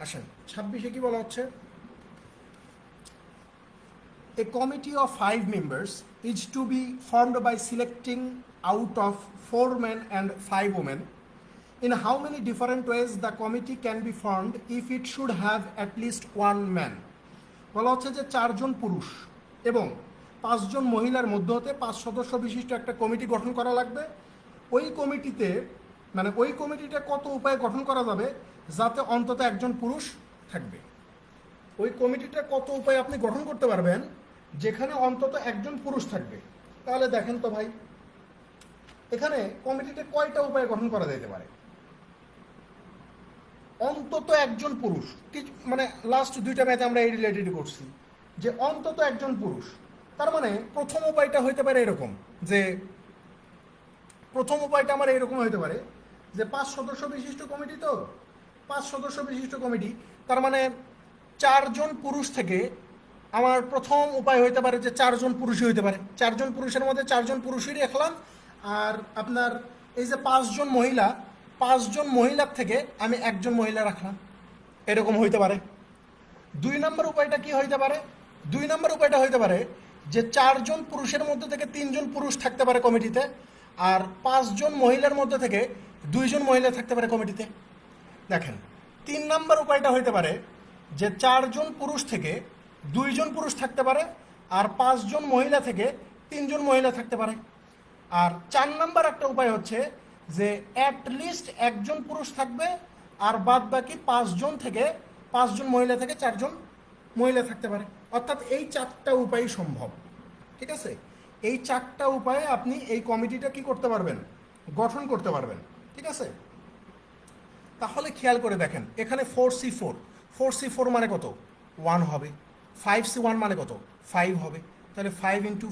আসেন 26-এ কি বলা হচ্ছে, A committee of 5 members is to be formed by selecting out of 4 men and 5 women. In how many different ways the committee can be formed if it should have at least 1 man? বলা হচ্ছে যে 4 জন পুরুষ এবং 5 জন মহিলার মধ্যে হতে 5 সদস্য বিশিষ্ট একটা কমিটি গঠন করা লাগবে। ওই কমিটিতে মানে ওই কমিটিটা কত উপায়ে গঠন করা যাবে, যাতে অন্তত একজন পুরুষ থাকবে। ওই কমিটিটা কত উপায়ে আপনি গঠন করতে পারবেন যেখানে অন্তত একজন পুরুষ থাকবে? তাহলে দেখেন তো ভাই, এখানে কমিটিতে কয়টা উপায়ে গঠন করা যেতে পারে? অন্তত একজন পুরুষ, মানে লাস্ট দুইটা ম্যাচে আমরা এই রিলেটেড করছি যে অন্তত একজন পুরুষ। তার মানে প্রথম উপায়টা হইতে পারে এরকম যে, প্রথম উপায়টা আমার এরকম হইতে পারে যে 5 সদস্য বিশিষ্ট কমিটি, তো 5 সদস্য বিশিষ্ট কমিটি, তার মানে 4 জন পুরুষ থেকে আমার প্রথম উপায় হইতে পারে যে 4 জন পুরুষই হইতে পারে। 4 জন পুরুষের মধ্যে 4 জন পুরুষই রাখলাম, আর আপনার এই যে 5 জন মহিলা, 5 জন মহিলার থেকে আমি একজন মহিলা রাখলাম, এরকম হইতে পারে। 2 নম্বর উপায়টা কি হইতে পারে? 2 নম্বর উপায়টা হইতে পারে যে 4 জন পুরুষের মধ্যে থেকে 3 জন পুরুষ থাকতে পারে কমিটিতে, আর 5 জন মহিলার মধ্যে থেকে 2 জন মহিলা থাকতে পারে কমিটিতে। দেখেন, 3 নম্বর উপায়টা হইতে পারে যে 4 জন পুরুষ থেকে 2 জন পুরুষ থাকতে পারে, আর 5 জন মহিলা থেকে 3 জন মহিলা থাকতে পারে। আর 4 নম্বর একটা উপায় হচ্ছে যে অ্যাটলিস্ট একজন পুরুষ থাকবে, আর বাদ বাকি 5 জন থেকে 5 জন মহিলা থেকে 4 জন মহিলা থাকতে পারে। অর্থাৎ এই 4টা উপায় সম্ভব, ঠিক আছে? এই 4টা উপায়ে আপনি এই কমিটিটা কি করতে পারবেন? গঠন করতে পারবেন, ঠিক আছে? তাহলে খেয়াল করে দেখেন, এখানে 4C4, 4C4 মানে কত? 1 হবে। 5C1 মানে কত? 5 হবে। তাহলে 5 ইন্টু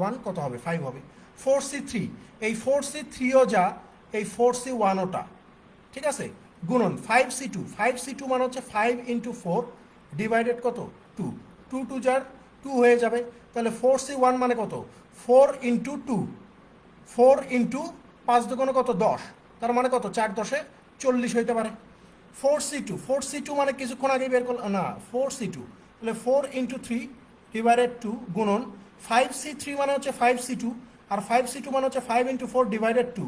1 কত হবে? 5 হবে। 4C3, এই 4C3ও যা, এই 4C1 ওটা, ঠিক আছে? গুণন 5C2, 5C2 মানে হচ্ছে 5 ইন্টু 4 ডিভাইডেড কত? 2, 2 2 যার 2 হয়ে যাবে। তাহলে 4C1 মানে কত? 4 ইন্টু 2, 4 ইন্টু 5 দুগুণে কত? 10, তার মানে কত? 4 10 40 হইতে পারে। 4C2, 4C2 মানে কিছুক্ষণ আগে বের করলাম না, 4C2, তাহলে 4 ইন্টু 3 ডিভাইডেড 2 গুণন 5C3 মানে হচ্ছে 5C2, আর 5C2 মানে হচ্ছে 5 ইন্টু 4 ডিভাইডেড 2,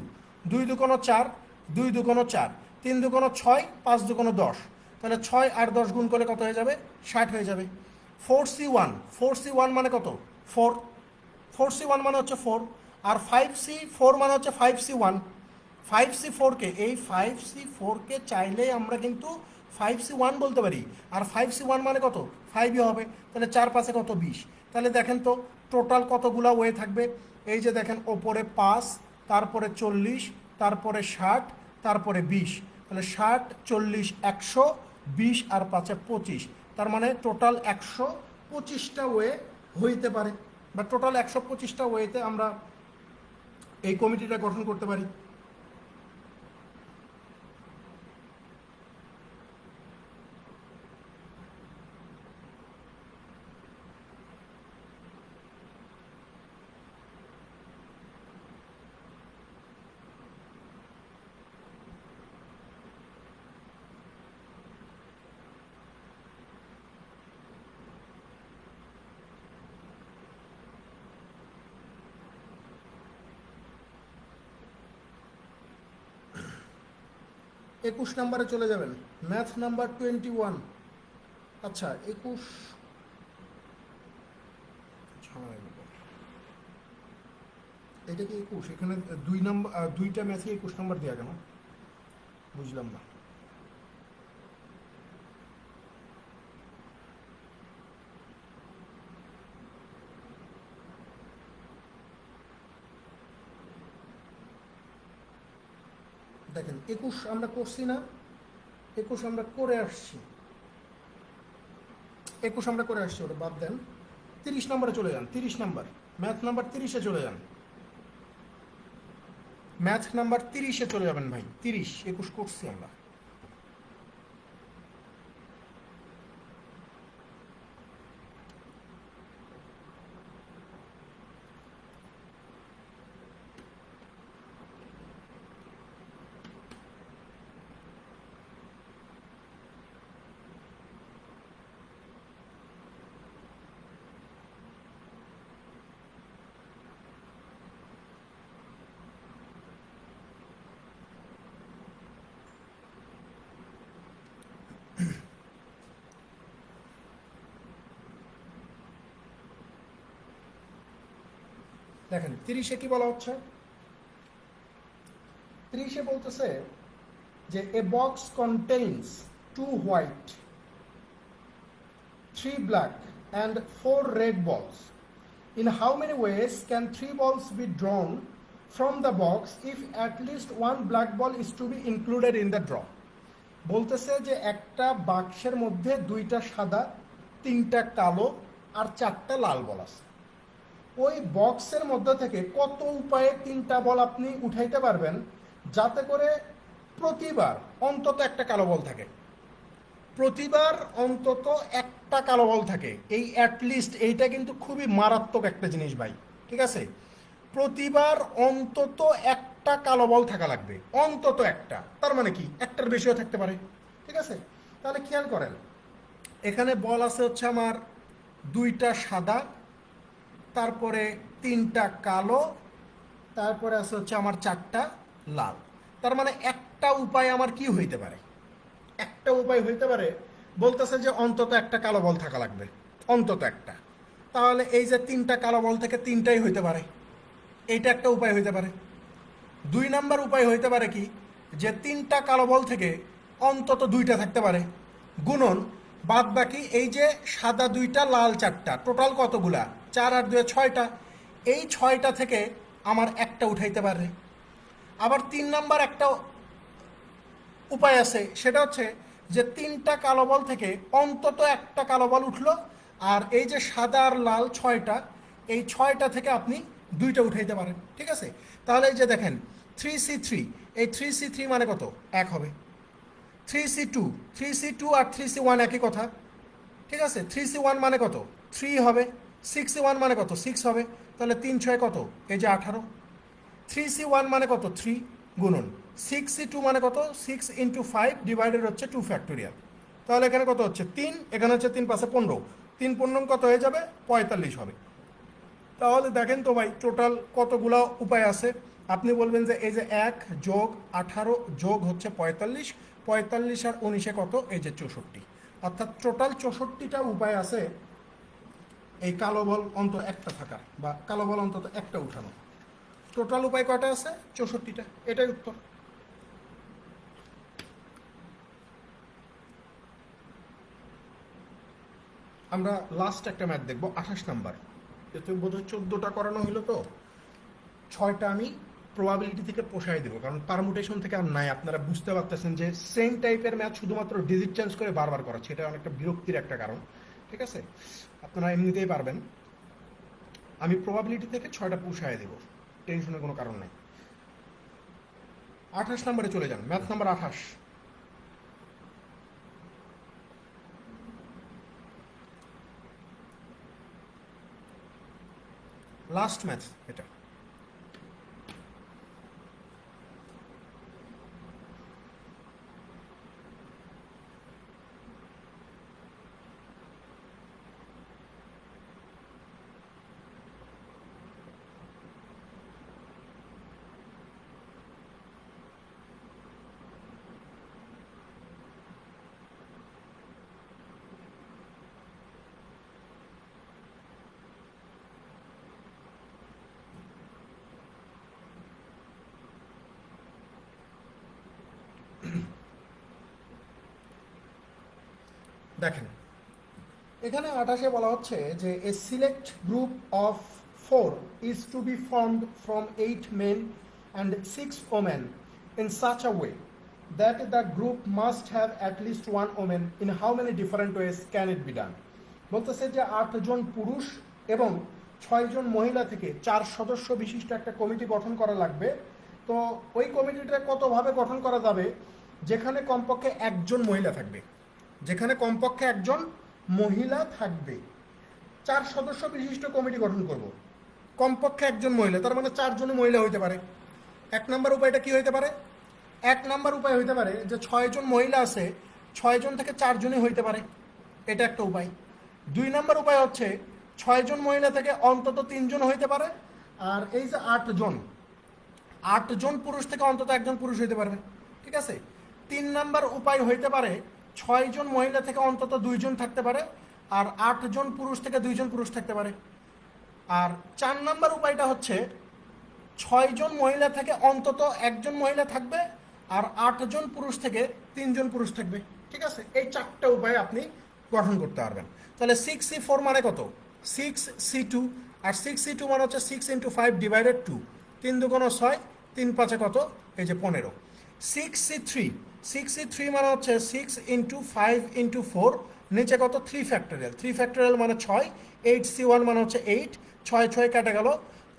2 দুগুণে 4, 2 দুগুণে 4, 3 দুগুণে 6, 5 দুগুণে 10, তাহলে 6 আর 10 গুণ করলে কত হয়ে যাবে? 60 হয়ে যাবে। 4C1, 4C1 মানে কত? 4, 4C1 মানে হচ্ছে 4, আর 5C4 মানে হচ্ছে 5C1। 5C4কে, এই 5C4কে চাইলে আমরা কিন্তু 5C1 বলতে পারি, আর 5C1 মানে কত? 5ই হবে। তাহলে 4 5 কত? 20। তাহলে দেখেন তো টোটাল কতগুলো ওয়ে থাকবে? এই যে দেখেন, ওপরে 5, তারপরে 40, তারপরে 60, তারপরে 20, তাহলে 60 40 100, 20 আর 5 25, তার মানে টোটাল 125টা ওয়ে হইতে পারে, বা টোটাল 125টা ওয়েতে আমরা এই কমিটিটা গঠন করতে পারি। একুশ নাম্বারে চলে যাবেন, ম্যাথ নাম্বার 21। আচ্ছা 21, এটা কি 21? এখানে 2 নাম্বার, 2টা ম্যাথে 21 নাম্বার দেওয়া কেন? বুঝলাম না। দেখেন 21 আমরা করছি না, 21 আমরা করে আসছি, 21 আমরা করে আসছি, ওটা বাদ দেন। 30 নম্বরে চলে যান, 30 নাম্বার, ম্যাথ নাম্বার 30-এ চলে যান, ম্যাথ নাম্বার 30-এ চলে যাবেন ভাই। 30, 21 করছি আমরা। দেখেন 30-এ কি বলা হচ্ছে? 30-এ বলতেছে যে a box contains 2 white, 3 black and 4 red balls. In how many ways can 3 balls be drawn from the box if at least 1 black ball is to be included in the draw? বলতেছে যে একটা বাক্সের মধ্যে 2টা সাদা, 3টা কালো আর 4টা লাল বল আছে। ওই বক্সের মধ্যে থেকে কত উপায়ে 3টা বল আপনি উঠাইতে পারবেন যাতে করে প্রতিবার অন্তত একটা কালো বল থাকে, প্রতিবার অন্তত একটা কালো বল থাকে। এই অ্যাটলিস্ট এইটা কিন্তু খুবই মারাত্মক একটা জিনিস ভাই, ঠিক আছে? প্রতিবার অন্তত একটা কালো বল থাকা লাগবে, অন্তত একটা। তার মানে কি একটার বেশিও থাকতে পারে, ঠিক আছে? তাহলে খেয়াল করেন, এখানে বল আছে হচ্ছে আমার 2টা সাদা, তারপরে 3টা কালো, তারপরে আছে হচ্ছে আমার 4টা লাল। তার মানে একটা উপায় আমার কি হইতে পারে? একটা উপায় হইতে পারে, বলতেছে যে অন্তত একটা কালো বল থাকা লাগবে, অন্তত একটা। তাহলে এই যে 3টা কালো বল থেকে 3টাই হইতে পারে, এইটা একটা উপায় হইতে পারে। 2 নাম্বার উপায় হইতে পারে কি, যে 3টা কালো বল থেকে অন্তত 2টা থাকতে পারে, গুণন বাদ বাকি এই যে সাদা 2টা লাল 4টা, টোটাল কতগুলা? 4 আর 2 6টা। এই 6টা থেকে আমার একটা উঠাইতে পারে। আবার 3 নাম্বার একটা উপায় আছে, সেটা হচ্ছে যে 3টা কালো বল থেকে অন্তত একটা কালো বল উঠলো, আর এই যে সাদা আর লাল 6টা, এই 6টা থেকে আপনি 2টা উঠাইতে পারেন, ঠিক আছে? তাহলে এই যে দেখেন 3C3, এই 3C3 মানে কত? 1 হবে। 3C2 আর 3C1 একই কথা, ঠিক আছে? 3C1 মানে কত? 3 হবে। 6C1 মানে কত? 6 হবে। তাহলে 3 6 কত? এই যে 18। 3C1 মানে কত? 3 গুণন 6C2 মানে কত? 6 ইন্টু 5 ডিভাইডেড হচ্ছে 2 ফ্যাক্টোরিয়াল। তাহলে এখানে কত হচ্ছে? 3, এখানে হচ্ছে 3 5 15, 3 15 কত হয়ে যাবে? 45 হবে। তাহলে দেখেন তো ভাই টোটাল কতগুলো উপায় আছে। আপনি বলবেন যে এই যে 1 যোগ 18 যোগ হচ্ছে 45, 45 আর 19 কত? এই যে 64। অর্থাৎ টোটাল 64টা উপায় আছে এই কালো বল অন্তত একটা থাকার, বা কালো বল অন্তত একটা উঠানো। টোটাল উপায় কয়টা আছে? 64টা। এটাই উত্তর। আমরা লাস্ট একটা ম্যাথ দেখবো, 28 নাম্বার। এতে বোধহয় 14টা করানো হলো, তো 6টা আমি প্রবাবিলিটি থেকে পোষাই দেবো, কারণ পারমুটেশন থেকে আর নাই। আপনারা বুঝতে পারতেছেন যে সেম টাইপের ম্যাথ শুধুমাত্র ডিজিট চেঞ্জ করে বারবার করাচ্ছে, এটা অনেকটা বিরক্তির একটা কারণ, ঠিক আছে? আপনারা এমনিতেই পারবেন। আমি প্রবাবিলিটি থেকে 6টা পোষাই দেবো, টেনশনের কোনো কারণ নেই। 28 নম্বরে চলে যান, ম্যাথ নাম্বার 28। লাস্ট ম্যাথ এটা। দেখেন এখানে 28-এ বলা হচ্ছে যে a select group of 4 is to be formed from 8 men and 6 women in such a way that the group must have at least 1 woman. In how many different ways can it be done? বলতেছে যে 8 জন পুরুষ এবং 6 জন মহিলা থেকে 4 সদস্য বিশিষ্ট একটা committee গঠন করা লাগবে। তো ওই কমিটিটা কতভাবে গঠন করা যাবে? যেখানে কমপক্ষে একজন মহিলা থাকবে, যেখানে কমপক্ষে একজন মহিলা থাকবে। 4 সদস্য বিশিষ্ট কমিটি গঠন করব, কমপক্ষে একজন মহিলা, তার মানে 4 জনই মহিলা হইতে পারে। 1 নম্বর উপায়টা কি হইতে পারে? 1 নম্বর উপায় হইতে পারে যে 6 জন মহিলা আছে, 6 জন থেকে 4 জনই হইতে পারে, এটা একটা উপায়। 2 নম্বর উপায় হচ্ছে 6 জন মহিলা থেকে অন্তত 3 জন হইতে পারে, আর এই যে 8 জন, 8 জন পুরুষ থেকে অন্তত একজন পুরুষ হইতে পারবে, ঠিক আছে? 3 নম্বর উপায় হইতে পারে 6 জন মহিলা থেকে অন্তত 2 জন থাকতে পারে, আর 8 জন পুরুষ থেকে 2 জন পুরুষ থাকতে পারে। আর 4 নম্বর উপায়টা হচ্ছে 6 জন মহিলা থেকে অন্তত একজন মহিলা থাকবে, আর 8 জন পুরুষ থেকে 3 জন পুরুষ থাকবে। ঠিক আছে, এই 4টা উপায়ে আপনি গঠন করতে পারবেন। তাহলে 6C4 মানে কত? 6C2, আর 6C2 মানে হচ্ছে 6 × 5 / 2, 3×2 = 6, 3×5 কত? এই যে 15। 6C3 মানে হচ্ছে 6 × 5 × 4, নিচে কত? 3 ফ্যাক্টোরিয়াল, 3 ফ্যাক্টোরিয়াল মানে 6, 8C1 মানে হচ্ছে 8, 6 6 কেটে গেল,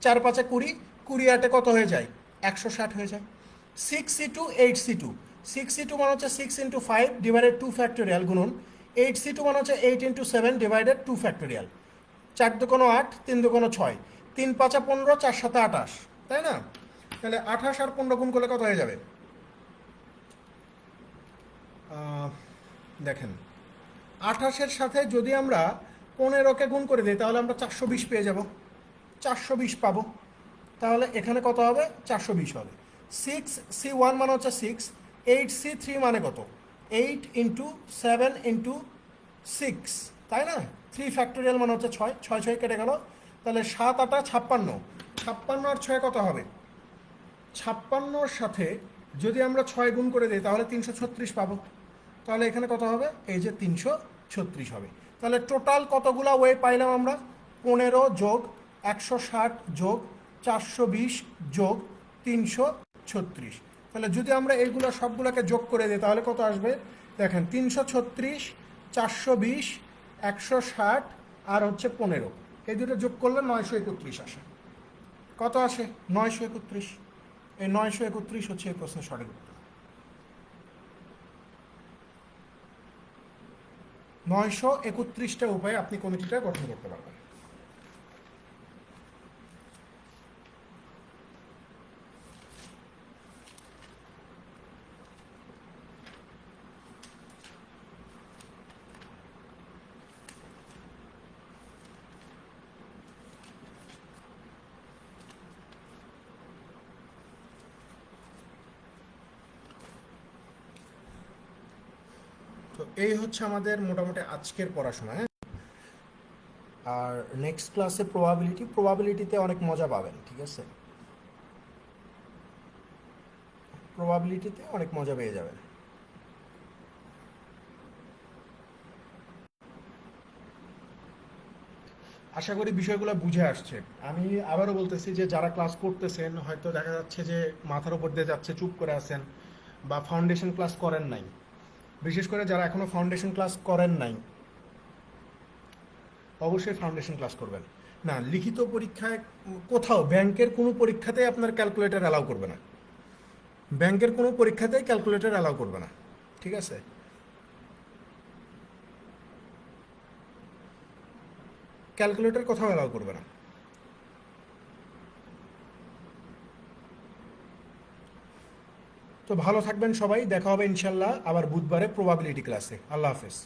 4 5 20, 20 8 কত হয়ে যায়? 160 হয়ে যায়। 6C2 8C2, 6C2 মানে হচ্ছে 6 × 5 / 2 ফ্যাক্টোরিয়াল গুণন 8C2 মানে হচ্ছে 8 × 7 / 2 ফ্যাক্টোরিয়াল। 4×2 = 8, 3×2 = 6, 3×5 = 15, 4×7 = 28, তাই না? তাহলে 28 আর 15 গুণ করলে কত হয়ে যাবে? দেখেন, 28-এর সাথে যদি আমরা 15কে গুণ করে দিই তাহলে আমরা 420 পেয়ে যাব, 420 পাবো। তাহলে এখানে কত হবে? 420 হবে। 6C1 মানে হচ্ছে 6, 8C3 মানে কত? 8 × 7 × 6, তাই না? 3 ফ্যাক্টোরিয়াল মানে হচ্ছে 6, 6 6 কেটে গেল, তাহলে 7 8 56, 56 আর 6 কত হবে? 56-র সাথে যদি আমরা 6 গুণ করে দিই তাহলে 336 পাবো। তাহলে এখানে কত হবে? এই যে 336 হবে। তাহলে টোটাল কতগুলা ওয়ে পাইলাম আমরা? 15 যোগ 160 যোগ 420 যোগ 336। তাহলে যদি আমরা এইগুলো সবগুলোকে যোগ করে দিই তাহলে কত আসবে? দেখেন, 336, 420, 160 আর হচ্ছে 15, এই দুটো যোগ করলে 931 আসে। কত আসে? 931। এই 931 হচ্ছে এই প্রশ্নের সঠিক উত্তর। 931টা উপায়ে আপনি কমিটিটা গঠন করতে পারবেন। তো এই হচ্ছে আমাদের মোটামুটি আজকের পড়াশোনা, হ্যাঁ। আর নেক্সট ক্লাসে প্রবাবিলিটিতে অনেক মজা পাবেন, ঠিক আছে? প্রবাবিলিটিতে অনেক মজা পেয়ে যাবেন। আশা করি বিষয়গুলো বুঝে আসছে। আমি আবারও বলতেছি যে যারা ক্লাস করতেছেন হয়তো দেখা যাচ্ছে যে মাথার উপর দিয়ে যাচ্ছে, চুপ করে আছেন, বা ফাউন্ডেশন ক্লাস করেন নাই। বিশেষ করে যারা এখনো ফাউন্ডেশন ক্লাস করেন নাই, অবশ্যই ফাউন্ডেশন ক্লাস করবেন। না, লিখিত পরীক্ষায় কোথাও ব্যাংকের কোনো পরীক্ষাতেই আপনার ক্যালকুলেটর অ্যালাউ করবে না, ব্যাংকের কোনো পরীক্ষাতেই ক্যালকুলেটর অ্যালাউ করবে না, ঠিক আছে? ক্যালকুলেটর কোথাও অ্যালাউ করবে না। তো ভালো থাকবেন সবাই, দেখা হবে ইনশাল্লাহ আবার বুধবারে প্রবাবিলিটি ক্লাসে। আল্লাহ হাফেজ।